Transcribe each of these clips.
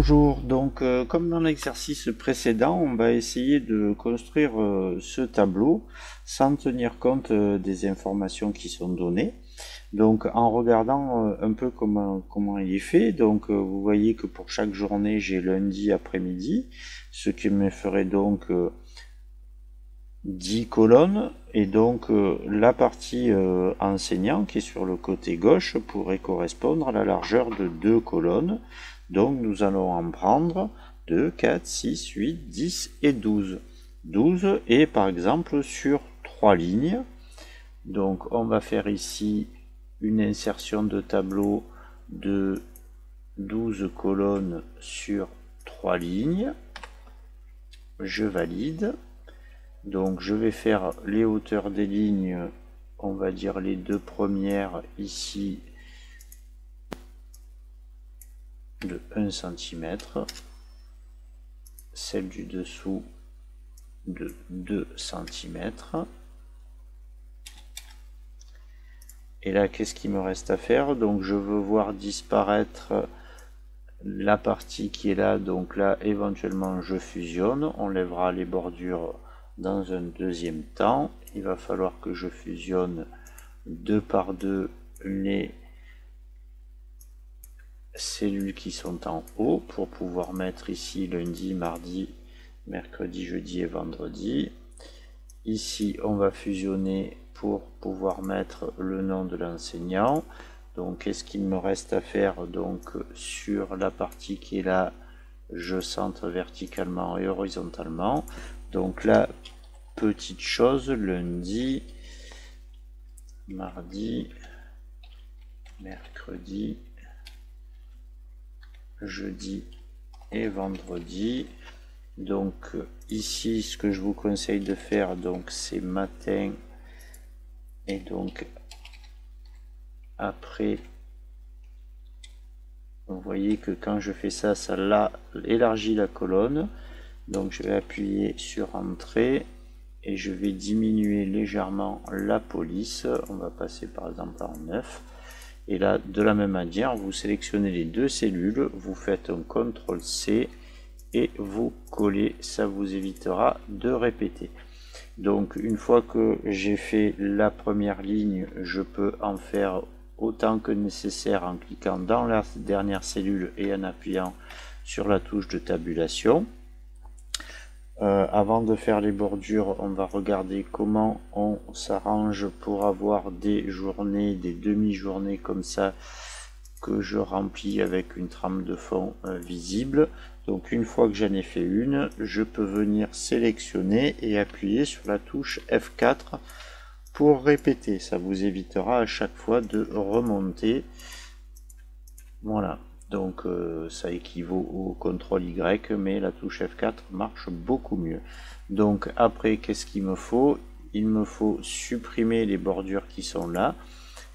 Bonjour, donc comme dans l'exercice précédent, on va essayer de construire ce tableau sans tenir compte des informations qui sont données. Donc en regardant un peu comment il est fait, donc vous voyez que pour chaque journée j'ai lundi après-midi, ce qui me ferait donc 10 colonnes, et donc la partie enseignant qui est sur le côté gauche pourrait correspondre à la largeur de 2 colonnes. Donc nous allons en prendre 2, 4, 6, 8, 10 et 12. 12 et par exemple sur 3 lignes. Donc on va faire ici une insertion de tableau de 12 colonnes sur 3 lignes. Je valide. Donc je vais faire les hauteurs des lignes, on va dire les deux premières ici de 1 cm, celle du dessous de 2 cm. Et là, qu'est-ce qu'il me reste à faire? Donc je veux voir disparaître la partie qui est là, donc là éventuellement je fusionne, on lèvera les bordures dans un deuxième temps. Il va falloir que je fusionne 2 par 2 les cellules qui sont en haut pour pouvoir mettre ici lundi, mardi, mercredi, jeudi et vendredi. Ici on va fusionner pour pouvoir mettre le nom de l'enseignant. Donc qu'est-ce qu'il me reste à faire? Donc sur la partie qui est là, je centre verticalement et horizontalement. Donc là, petite chose, lundi, mardi, mercredi, jeudi et vendredi. Donc ici, ce que je vous conseille de faire, donc c'est matin, et donc après, vous voyez que quand je fais ça, ça élargit la colonne. Donc je vais appuyer sur entrée et je vais diminuer légèrement la police. On va passer par exemple en 9. Et là, de la même manière, vous sélectionnez les deux cellules, vous faites un CTRL-C et vous collez. Ça vous évitera de répéter. Donc une fois que j'ai fait la première ligne, je peux en faire autant que nécessaire en cliquant dans la dernière cellule et en appuyant sur la touche de tabulation. Avant de faire les bordures, on va regarder comment on s'arrange pour avoir des journées, des demi-journées comme ça que je remplis avec une trame de fond visible. Donc une fois que j'en ai fait une, je peux venir sélectionner et appuyer sur la touche F4 pour répéter. Ça vous évitera à chaque fois de remonter. Voilà. Donc ça équivaut au CTRL Y, mais la touche F4 marche beaucoup mieux. Donc après, qu'est-ce qu'il me faut? Il me faut supprimer les bordures qui sont là.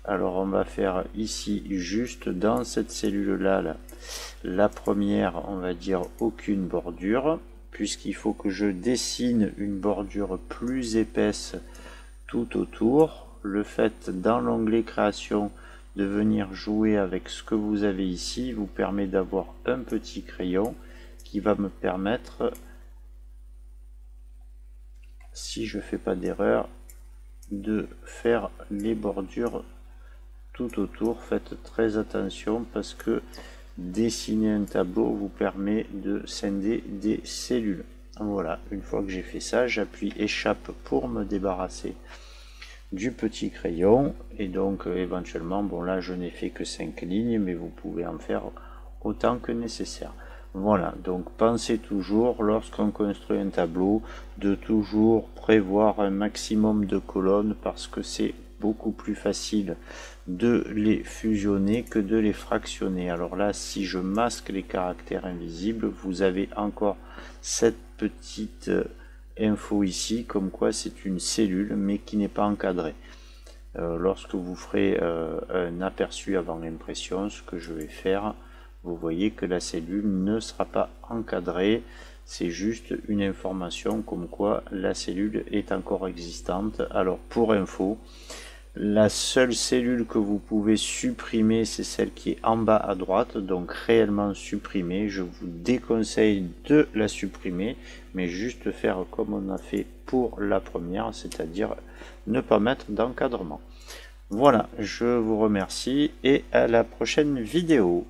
Alors on va faire ici, juste dans cette cellule-là, la première, on va dire aucune bordure, puisqu'il faut que je dessine une bordure plus épaisse tout autour. Le fait, dans l'onglet création, de venir jouer avec ce que vous avez ici vous permet d'avoir un petit crayon qui va me permettre, si je fais pas d'erreur, de faire les bordures tout autour. Faites très attention parce que dessiner un tableau vous permet de scinder des cellules. Voilà, une fois que j'ai fait ça, j'appuie échappe pour me débarrasser du petit crayon, et donc éventuellement, bon là je n'ai fait que 5 lignes, mais vous pouvez en faire autant que nécessaire. Voilà, donc pensez toujours, lorsqu'on construit un tableau, de toujours prévoir un maximum de colonnes, parce que c'est beaucoup plus facile de les fusionner que de les fractionner. Alors là, si je masque les caractères invisibles, vous avez encore cette petite info ici, comme quoi c'est une cellule mais qui n'est pas encadrée. Lorsque vous ferez un aperçu avant l'impression, ce que je vais faire, vous voyez que la cellule ne sera pas encadrée, c'est juste une information comme quoi la cellule est encore existante. Alors pour info, La seule cellule que vous pouvez supprimer, c'est celle qui est en bas à droite, donc réellement supprimée. Je vous déconseille de la supprimer, mais juste faire comme on a fait pour la première, c'est-à-dire ne pas mettre d'encadrement. Voilà, je vous remercie et à la prochaine vidéo.